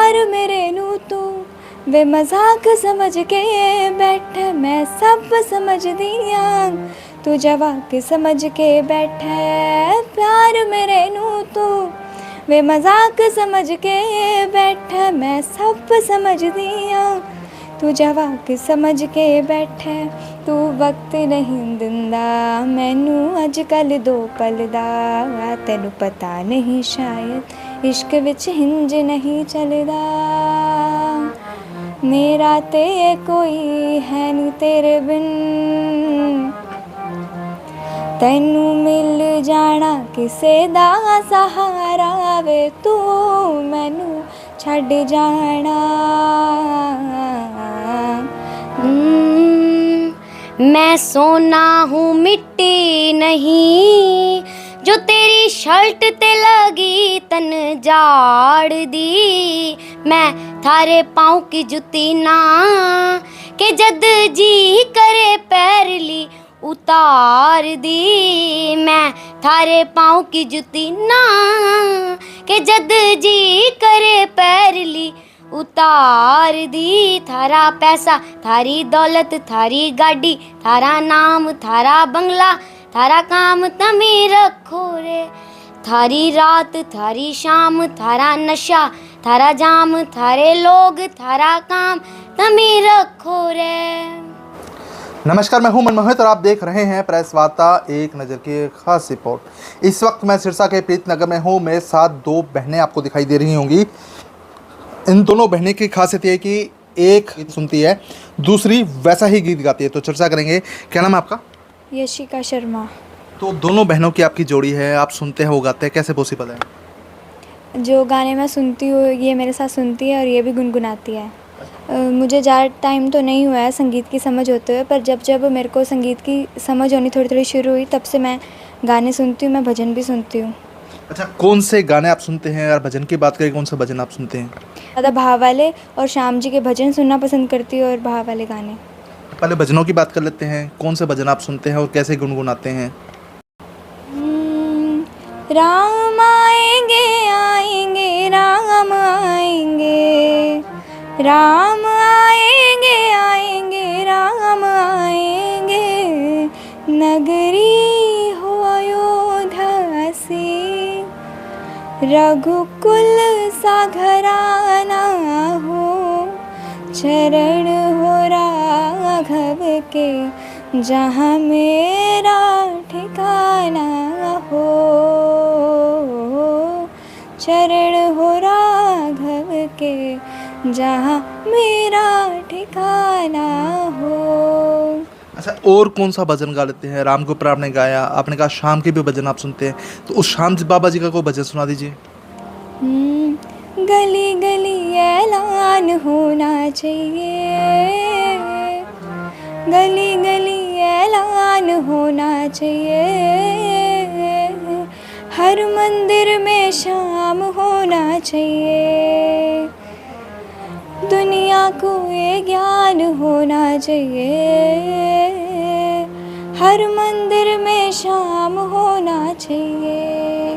प्यार मेरे नू तू वे मजाक समझ के बैठ, मैं सब समझ दिया तू जवाक समझ के बैठा। प्यार मेरे नू तू वे मजाक समझ के बैठा, मैं सब समझ दिया तू जवाक समझ के बैठा। तू वक्त नहीं दिंदा मैनू अजकल दो पल दा, तैनू पता नहीं शायद इश्क विच हिंज नहीं चलदा। मेरा ते कोई है नी तेरे बिन, तैनू मिल जाना किसे दा सहारा वे, तू मैनू छड़ जाना। मैं सोना हूँ मिट्टी नहीं, जो तेरी शर्ट ते लगी तन जाड़ दी। मैं थारे पाँव की जुती ना के जद जी करे पैर ली उतार दी। मैं थारे पाँव की जुती ना के जद जी करे पैर ली उतार दी। थारा पैसा थारी दौलत थारी गाड़ी, थारा नाम थारा बंगला थारा काम तमी रखो रे। थारी रात थारी शाम थारा नशा थारा जाम, थारे लोग थारा काम तमी रखो रे। नमस्कार, मैं हूं मनमोहित और आप देख रहे हैं प्रेस वार्ता एक नज़र की खास रिपोर्ट। इस वक्त मैं सिरसा के प्रीतनगर में हूं। मेरे साथ दो बहनें आपको दिखाई दे रही होंगी। इन दोनों बहनें की खासियत ये है कि एक गीत सुनती है, दूसरी वैसा ही गीत गाती है। तो चर्चा करेंगे। क्या नाम है आपका? यशिका शर्मा। तो दोनों बहनों की आपकी जोड़ी है, आप सुनते हैं वो गाते हैं, कैसे पॉसिबल है? जो गाने मैं सुनती हूँ ये मेरे साथ सुनती है और ये भी गुनगुनाती है। मुझे ज़्यादा टाइम तो नहीं हुआ है संगीत की समझ होते हुए, पर जब जब मेरे को संगीत की समझ होनी थोड़ी थोड़ी शुरू हुई तब से मैं गाने सुनती हूँ, मैं भजन भी सुनती हूँ। अच्छा, कौन से गाने आप सुनते हैं? और भजन की बात करें, कौन सा भजन आप सुनते हैं? ज़्यादा भाव वाले और श्याम जी के भजन सुनना पसंद करती हूँ और भाव वाले गाने। पहले भजनों की बात कर लेते हैं। कौन से भजन आप सुनते हैं और कैसे गुनगुनाते हैं? राम आएंगे आएंगे राम आएंगे, राम आएंगे आएंगे राम आएंगे, नगरी हो अयोध्या से, रघुकुल सा घराना हो, चरण हो राघव के जहाँ मेरा ठिकाना हो, चरण हो राघव के जहाँ मेरा ठिकाना हो। अच्छा, और कौन सा भजन गा लेते हैं? राम के ऊपर आपने गाया, आपने कहा शाम के भी भजन आप सुनते हैं, तो उस श्याम जी बाबा जी का कोई भजन सुना दीजिए। गली गली ऐलान होना चाहिए, गली गली ऐलान होना चाहिए, हर मंदिर में शाम होना चाहिए, दुनिया को ये ज्ञान होना चाहिए, हर मंदिर में शाम होना चाहिए।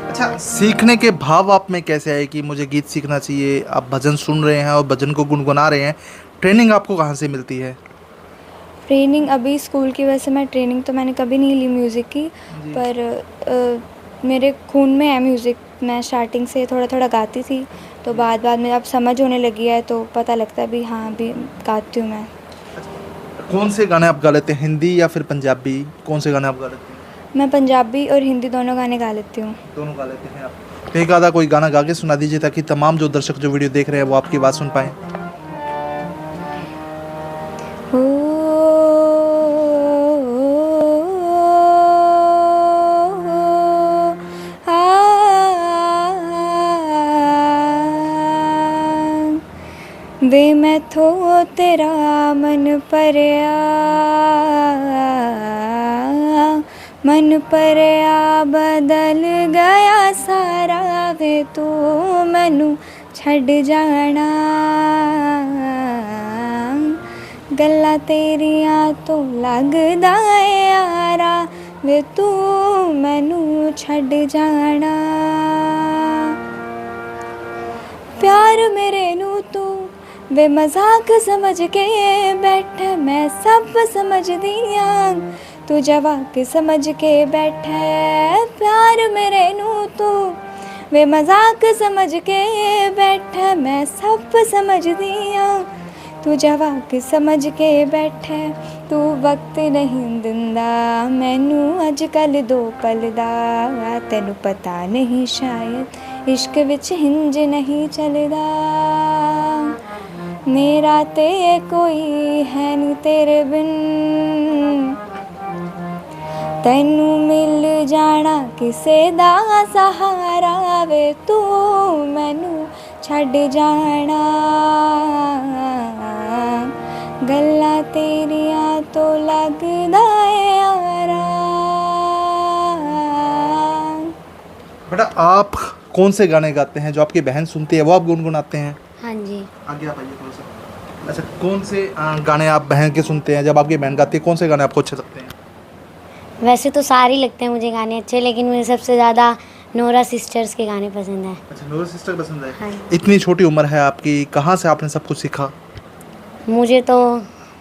अच्छा, सीखने के भाव आप में कैसे आए कि मुझे गीत सीखना चाहिए? आप भजन सुन रहे हैं और भजन को गुनगुना रहे हैं, ट्रेनिंग आपको कहाँ से मिलती है? ट्रेनिंग अभी स्कूल की वजह से मैं ट्रेनिंग तो मैंने कभी नहीं ली म्यूज़िक की, पर मेरे खून में है म्यूज़िक। मैं स्टार्टिंग से थोड़ा थोड़ा गाती थी, तो बाद में अब समझ होने लगी है तो पता लगता है भी हाँ भी गाती हूँ मैं। कौन से गाने आप गा लेते हैं? हिंदी या फिर पंजाबी? कौन से गाने आप गा लेते हैं? मैं पंजाबी और हिंदी दोनों गाने गा लेती हूँ। दोनों गा लेते हैं आप? एक आधा कोई गाना गा के सुना दीजिए ताकि तमाम जो दर्शक जो वीडियो देख रहे हैं वो आपकी बात सुन पाएँ। वे मैं थो तेरा मन परया, मन परया बदल गया सारा, वे तू मैनू छड़ जाना, गल्लां तेरियां तो लगदा है यारा, वे तू मैनू छड़ जाना। प्यार प्यार मेरे नू तू वे मजाक समझ के बैठ मैं सब समझ दिया तू जवाक समझ के बैठा प्यार मेरे नू तू वे मजाक समझ के बैठा मैं सब समझ दिया तू जवाक समझ के बैठा तू वक्त नहीं दिंदा मैनू अजकल दो पल दा तैनू पता नहीं शायद इश्क विच हिंज नहीं चलदा मेरा ते कोई है नहीं तेरे बिन तैनू मिल जाना किसे दा सहारा वे तू मैनू छड़ जाना गल्लां तेरियां तो लगदा है यारा। बेटा आप कौन से गाने गाते हैं जो आपकी बहन सुनती है वो आप गुनगुनाते हैं? हाँ जी। आगे आप आइए थोड़ा सा। अच्छा, कौन से गाने आप बहन के सुनते हैं? जब आपकी बहन गाती है कौन से गाने आपको अच्छे लगते हैं? वैसे तो सारे ही लगते हैं मुझे गाने अच्छे, लेकिन मुझे सबसे ज़्यादा नोरा सिस्टर्स के गाने पसंद हैं। अच्छा, नूरा सिस्टर पसंद है। हाँ। इतनी छोटी उम्र है आपकी, कहाँ से आपने सब कुछ सीखा? मुझे तो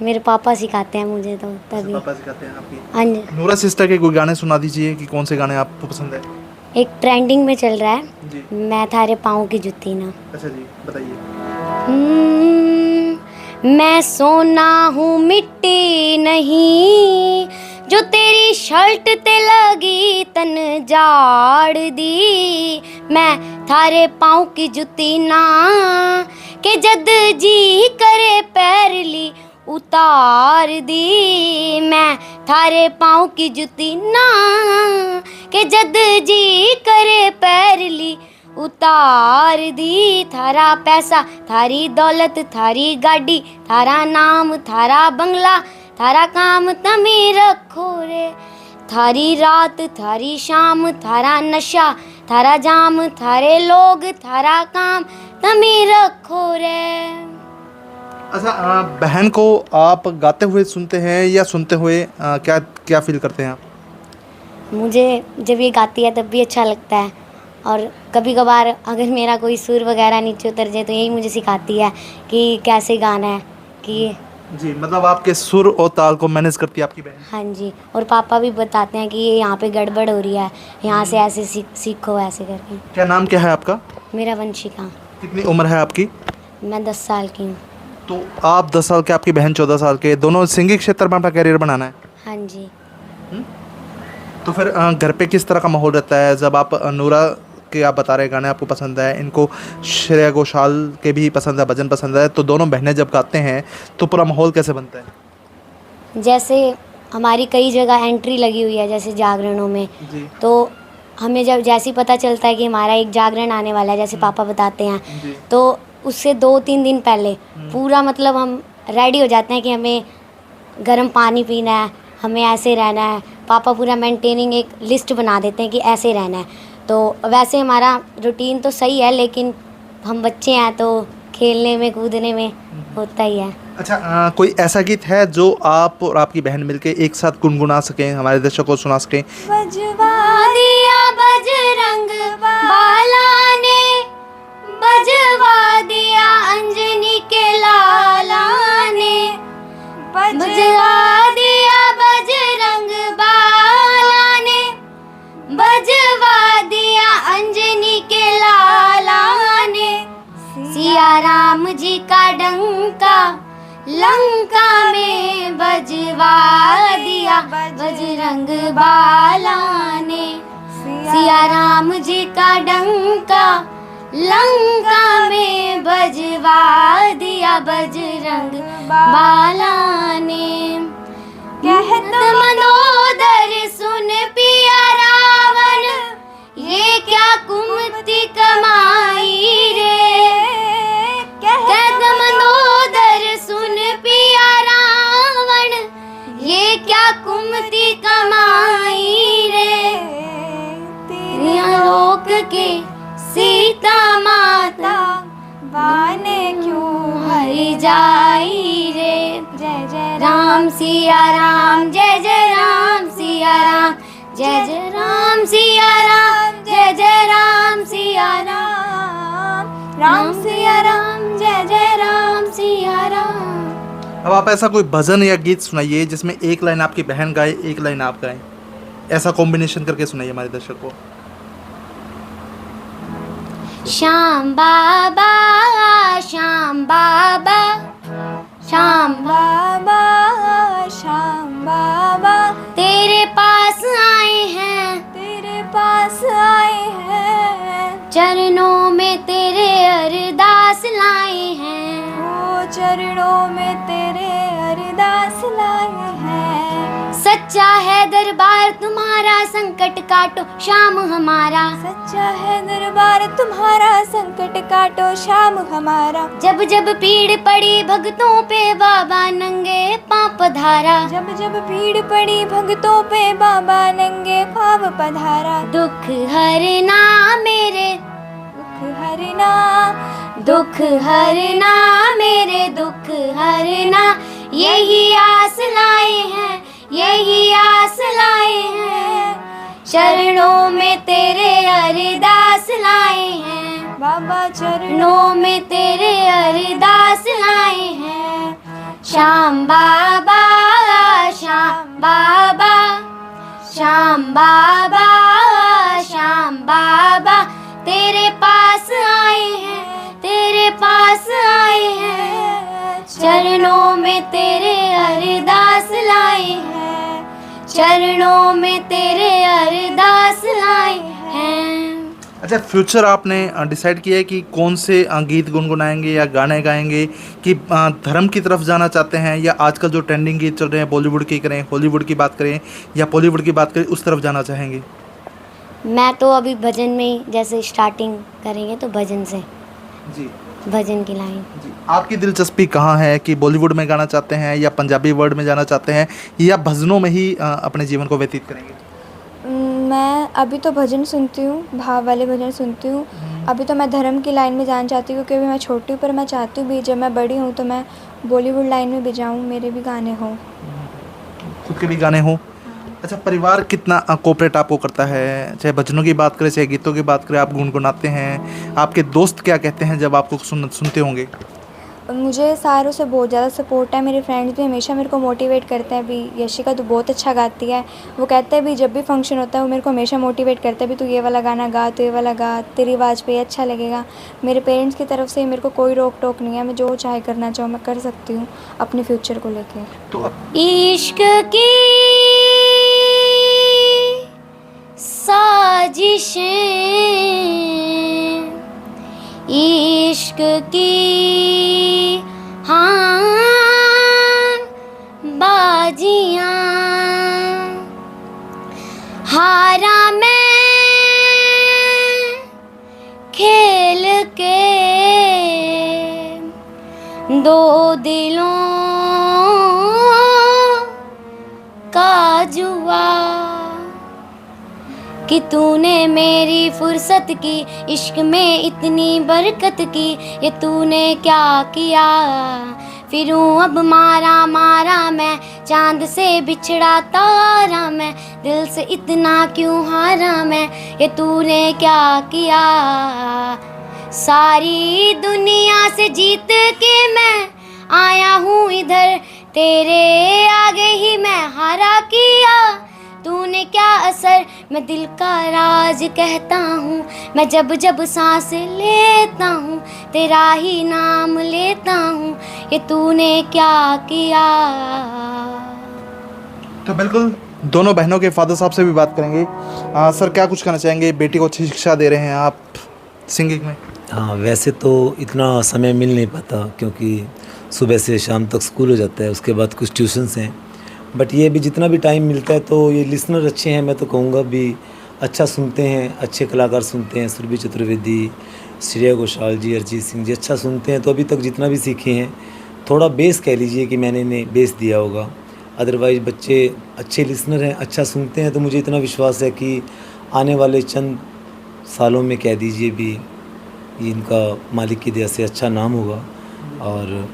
मेरे पापा सिखाते हैं मुझे तो तभी। पापा सिखाते हैं आपकी? हाँ जी। नूरा सिस्टर के कोई गाने सुना दीजिए कि कौन से गाने आपको पसंद है? एक ट्रेंडिंग में चल रहा है जी। मैं थारे पाँव की जुत्ती ना। अच्छा जी, बताइए। मैं सोना हूँ मिट्टी नहीं जो तेरी शर्ट ते लगी तन जाड़ दी मैं थारे पाँव की जुत्ती ना के जद जी करे पैर ली उतार दी मैं थारे पाँव की जुत्ती ना के जद जी करे पैर ली उतार दी थारा पैसा थारी दौलत थारी गाड़ी थारा नाम थारा बंगला थारा काम तमी रखो रे थारी रात थारी शाम थारा नशा थारा जाम थारे लोग थारा काम तमी रखो रे। अच्छा, बहन को आप गाते हुए सुनते हैं या सुनते हुए क्या क्या फील करते हैं आप? मुझे जब ये गाती है तब भी अच्छा लगता है, और कभी कभार अगर मेरा कोई सुर वगैरह नीचे उतर जाए तो यही मुझे सिखाती है कि कैसे गाना है कि। जी, मतलब आपके सुर और ताल को मैनेज करती है आपकी बहन? हाँ जी, और पापा भी बताते हैं कि ये यहाँ पे गड़बड़ हो रही है, यहाँ से ऐसे सीखो ऐसे करके। क्या नाम क्या है आपका? मेरा वंशिका। कितनी उम्र है आपकी? मैं 10 साल की हूँ। तो आप 10 साल के, आपकी बहन 14 साल के, दोनों सिंगिंग क्षेत्र में अपना करियर बनाना है? हाँ जी। तो फिर घर पे किस तरह का माहौल रहता है जब आप नूरा के आप बता रहे गाने आपको पसंद है, इनको श्रेया घोषाल के भी पसंद है, भजन पसंद है, तो दोनों बहनें जब गाते हैं तो पूरा माहौल कैसे बनता है? जैसे हमारी कई जगह एंट्री लगी हुई है जैसे जागरणों में जी। तो हमें जब जैसे ही पता चलता है कि हमारा एक जागरण आने वाला है, जैसे पापा बताते हैं, जी। तो उससे 2-3 दिन पहले पूरा मतलब हम रेडी हो जाते हैं कि हमें गर्म पानी पीना है, हमें ऐसे रहना है। पापा पूरा मेंटेनिंग एक लिस्ट बना देते हैं कि ऐसे रहना है। तो वैसे हमारा रूटीन तो सही है, लेकिन हम बच्चे हैं तो खेलने में कूदने में होता ही है। अच्छा, कोई ऐसा गीत है जो आप और आपकी बहन मिलके एक साथ गुनगुना सकें, हमारे दर्शकों को सुना सकें? बजवा दिया बजरंग बाला ने बजवा दिया अंजनी के लाला ने बजवा दिया बजरंग बाला ने बजवा दिया अंजनी के लाला ने सिया राम जी का डंका लंका में बजवा दिया बजरंग बाला ने सिया राम जी का डंका लंका में बजवा दिया बजरंग बाला ने। कहत मनोदर सुन पिया रावण ये क्या कुमति कमाई रे। कहत मनोदर सुन पिया रावण ये क्या कुमति कमाई रे। तेरिया लोक के सीता माता बाने क्यों हरि जाई रे। जय जय राम सिया राम जय जय राम सिया राम जय जय राम सिया राम जय जय राम सिया राम। राम सिया राम, जय जय राम सिया राम। अब आप ऐसा कोई भजन या गीत सुनाइए जिसमें एक लाइन आपकी बहन गाए, एक लाइन आप गाएं, ऐसा कॉम्बिनेशन करके सुनाइए हमारे दर्शक को। श्याम बाबा, श्याम बाबा, श्याम बाबा, श्याम बाबा, तेरे पास आए हैं, तेरे पास आए हैं, चरणों में तेरे अरदास लाए हैं, ओ चरणों में तेरे अरदास लाए हैं। सच्चा है दरबार तुम्हारा, संकट काटो श्याम हमारा, सच्चा है दरबार तुम्हारा, संकट काटो श्याम हमारा। जब जब पीड़ पड़ी भक्तों पे बाबा नंगे पांव पधारा, जब जब भीड़ पड़ी भक्तों पे बाबा नंगे पाँव पधारा। दुख हरना मेरे, दुख हरना, दुख हरना मेरे, दुख हरना, यही आस लाए हैं, यही आस लाए हैं, चरणों में तेरे अरदास लाए हैं, बाबा चरणों चरणों में तेरे अरदास लाए हैं। श्याम बाबा, श्याम बाबा, श्याम बाबा, श्याम बाबा, तेरे पास आए हैं, तेरे पास आए हैं, चरणों में तेरे अरदास लाए हैं, चरणों में तेरे अरदास लाए हैं। अच्छा, फ्यूचर आपने डिसाइड किया है कि कौन से गीत गुनगुनाएंगे या गाने गाएंगे, कि धर्म की तरफ जाना चाहते हैं, या आजकल जो ट्रेंडिंग गीत चल रहे हैं बॉलीवुड की करें, हॉलीवुड की बात करें या बॉलीवुड की बात करें, उस तरफ जाना चाहेंगे? मैं तो अभी भजन में ही, जैसे स्टार्टिंग करेंगे तो भजन से, जी भजन की लाइन। जी, आपकी दिलचस्पी कहाँ है, कि बॉलीवुड में गाना चाहते हैं या पंजाबी वर्ड में जाना चाहते हैं या भजनों में ही अपने जीवन को व्यतीत करेंगे? मैं अभी तो भजन सुनती हूँ, भाव वाले भजन सुनती हूँ। अभी तो मैं धर्म की लाइन में जाना चाहती हूँ, क्योंकि अभी मैं छोटी हूँ, पर मैं चाहती हूँ भी जब मैं बड़ी हूँ तो मैं बॉलीवुड लाइन में भी जाऊँ, मेरे भी गाने हों, खुद के भी गाने हों। अच्छा, परिवार कितना कोऑपरेट आपको करता है, चाहे भजनों की बात करें चाहे गीतों की बात करें, आप गुनगुनाते हैं, आपके दोस्त क्या कहते हैं जब आपको सुनते होंगे? मुझे सारों से बहुत ज़्यादा सपोर्ट है। मेरे फ्रेंड्स भी हमेशा मेरे को मोटिवेट करते हैं भी यशिका तू बहुत अच्छा गाती है। वो कहते हैं भी जब भी फंक्शन होता है वो मेरे को हमेशा मोटिवेट करते हैं भी तू ये वाला गाना गा, तू ये वाला गा, तेरी आवाज़ पे अच्छा लगेगा। मेरे पेरेंट्स की तरफ से मेरे को कोई रोक टोक नहीं है, मैं जो चाहे करना चाहूँ मैं कर सकती हूँ अपने फ्यूचर को लेकर। तो इश्क की साजिशें, इश्क की हाँ बाजियाँ, हारा मैं खेल के दो दिलों का जुआ, कि तूने मेरी फुर्सत की, इश्क में इतनी बरकत की, ये तूने क्या किया। फिरूं अब मारा मारा मैं, चांद से बिछड़ा तारा मैं, दिल से इतना क्यों हारा मैं, ये तूने क्या किया। सारी दुनिया से जीत के मैं आया हूँ इधर, तेरे आगे ही मैं हारा किया। तूने क्या असर, मैं दिल का राज कहता हूँ, मैं जब जब सांस लेता हूँ तेरा ही नाम लेता हूँ, ये तूने क्या किया। तो बिल्कुल दोनों बहनों के फादर साहब से भी बात करेंगे। सर, क्या कुछ कहना चाहेंगे, बेटी को अच्छी शिक्षा दे रहे हैं आप सिंगिंग में? हाँ, वैसे तो इतना समय मिल नहीं पाता क्योंकि सुबह से शाम तक स्कूल हो जाता है, उसके बाद कुछ ट्यूशन्स हैं, बट ये भी जितना भी टाइम मिलता है तो ये लिसनर अच्छे हैं, मैं तो कहूँगा भी अच्छा सुनते हैं, अच्छे कलाकार सुनते हैं, सुरभि चतुर्वेदी, श्रेया घोषाल जी, अरिजीत सिंह जी अच्छा सुनते हैं। तो अभी तक जितना भी सीखे हैं, थोड़ा बेस कह लीजिए कि मैंने इन्हें बेस दिया होगा, अदरवाइज़ बच्चे अच्छे लिसनर हैं, अच्छा सुनते हैं। तो मुझे इतना विश्वास है कि आने वाले चंद सालों में कह दीजिए भी इनका मालिक की दया से अच्छा नाम होगा। और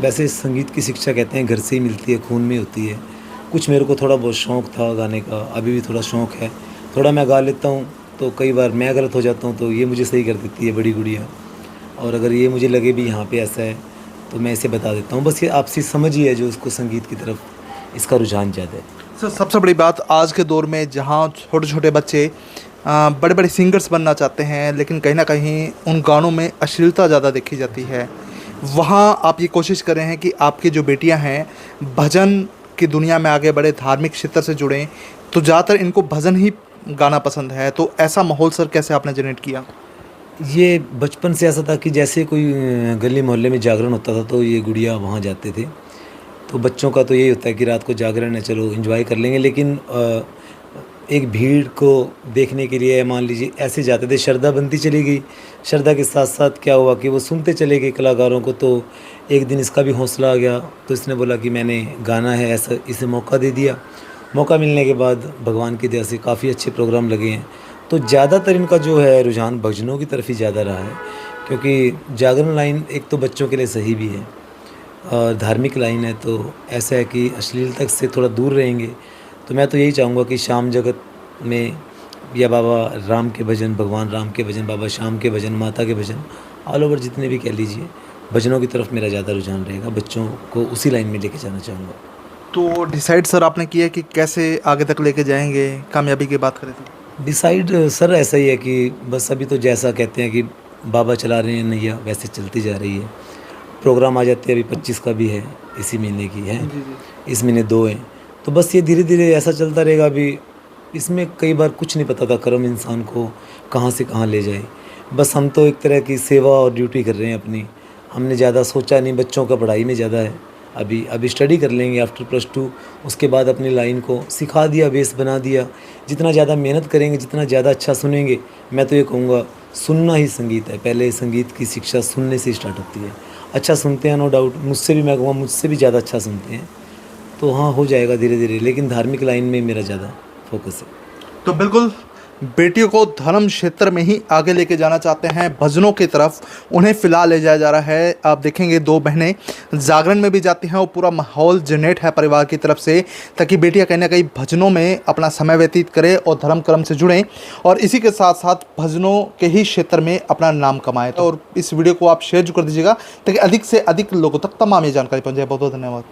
वैसे संगीत की शिक्षा कहते हैं घर से ही मिलती है, खून में होती है। कुछ मेरे को थोड़ा बहुत शौक़ था गाने का, अभी भी थोड़ा शौक़ है, थोड़ा मैं गा लेता हूँ, तो कई बार मैं गलत हो जाता हूँ तो ये मुझे सही कर देती है बड़ी गुड़िया। और अगर ये मुझे लगे भी यहाँ पे ऐसा है तो मैं इसे बता देता हूँ। बस ये आपसी समझ ही है जो उसको संगीत की तरफ इसका रुझान ज़्यादा है। सर सबसे बड़ी बात आज के दौर में जहाँ छोटे छोटे बच्चे बड़े बड़े सिंगर्स बनना चाहते हैं, लेकिन कहीं ना कहीं उन गानों में अश्लीलता ज़्यादा देखी जाती है, वहाँ आप ये कोशिश कर रहे हैं कि आपकी जो बेटियाँ हैं भजन की दुनिया में आगे बढ़े, धार्मिक क्षेत्र से जुड़ें, तो ज़्यादातर इनको भजन ही गाना पसंद है। तो ऐसा माहौल सर कैसे आपने जनरेट किया? ये बचपन से ऐसा था कि जैसे कोई गली मोहल्ले में जागरण होता था तो ये गुड़िया वहाँ जाते थे। तो बच्चों का तो यही होता है कि रात को जागरण है, चलो एंजॉय कर लेंगे। लेकिन एक भीड़ को देखने के लिए मान लीजिए ऐसे जाते थे, श्रद्धा बनती चली गई। श्रद्धा के साथ साथ क्या हुआ कि वो सुनते चले गए कलाकारों को। तो एक दिन इसका भी हौसला आ गया, तो इसने बोला कि मैंने गाना है, ऐसा इसे मौका दे दिया। मौका मिलने के बाद भगवान की दया से काफ़ी अच्छे प्रोग्राम लगे हैं। तो ज़्यादातर इनका जो है रुझान भजनों की तरफ ही ज़्यादा रहा है, क्योंकि जागरण लाइन एक तो बच्चों के लिए सही भी है और धार्मिक लाइन है। तो ऐसा है कि अश्लीलता से थोड़ा दूर रहेंगे। तो मैं तो यही चाहूँगा कि श्याम जगत में या बाबा राम के भजन, भगवान राम के भजन, बाबा श्याम के भजन, माता के भजन, ऑल ओवर जितने भी कह लीजिए, भजनों की तरफ मेरा ज़्यादा रुझान रहेगा। बच्चों को उसी लाइन में लेके जाना चाहूँगा। तो डिसाइड सर आपने किया कि कैसे आगे तक लेके जाएंगे, कामयाबी की बात करें तो? डिसाइड सर ऐसा ही है कि बस अभी तो जैसा कहते हैं कि बाबा चला रहे हैं नैया, वैसे चलती जा रही है। प्रोग्राम आ जाते हैं, अभी 25 का भी है, इसी महीने की है, इस महीने 2 हैं। तो बस ये धीरे धीरे ऐसा चलता रहेगा। अभी इसमें कई बार कुछ नहीं पता था कर्म इंसान को कहाँ से कहाँ ले जाए। बस हम तो एक तरह की सेवा और ड्यूटी कर रहे हैं अपनी। हमने ज़्यादा सोचा नहीं, बच्चों का पढ़ाई में ज़्यादा है। अभी स्टडी कर लेंगे आफ्टर +2, उसके बाद अपनी लाइन को सिखा दिया, बेस बना दिया। जितना ज़्यादा मेहनत करेंगे, जितना ज़्यादा अच्छा सुनेंगे, मैं तो ये कहूँगा सुनना ही संगीत है। पहले संगीत की शिक्षा सुनने से स्टार्ट होती है। अच्छा सुनते हैं नो डाउट, मुझसे भी मैं कहूँगा मुझसे भी ज़्यादा अच्छा सुनते हैं। तो हाँ, हो जाएगा धीरे धीरे, लेकिन धार्मिक लाइन में मेरा ज़्यादा फोकस है। तो बिल्कुल बेटियों को धर्म क्षेत्र में ही आगे लेके जाना चाहते हैं, भजनों की तरफ उन्हें फ़िलहाल ले जाया जा रहा है। आप देखेंगे 2 बहनें जागरण में भी जाती हैं और पूरा माहौल जनरेट है परिवार की तरफ से, ताकि बेटियां कहीं ना कहीं भजनों में अपना समय व्यतीत करें और धर्म कर्म से जुड़ें और इसी के साथ साथ भजनों के ही क्षेत्र में अपना नाम कमाएं। और इस वीडियो को आप शेयर कर दीजिएगा ताकि अधिक से अधिक लोगों तक तमाम ये जानकारी पहुँच जाए। बहुत बहुत धन्यवाद।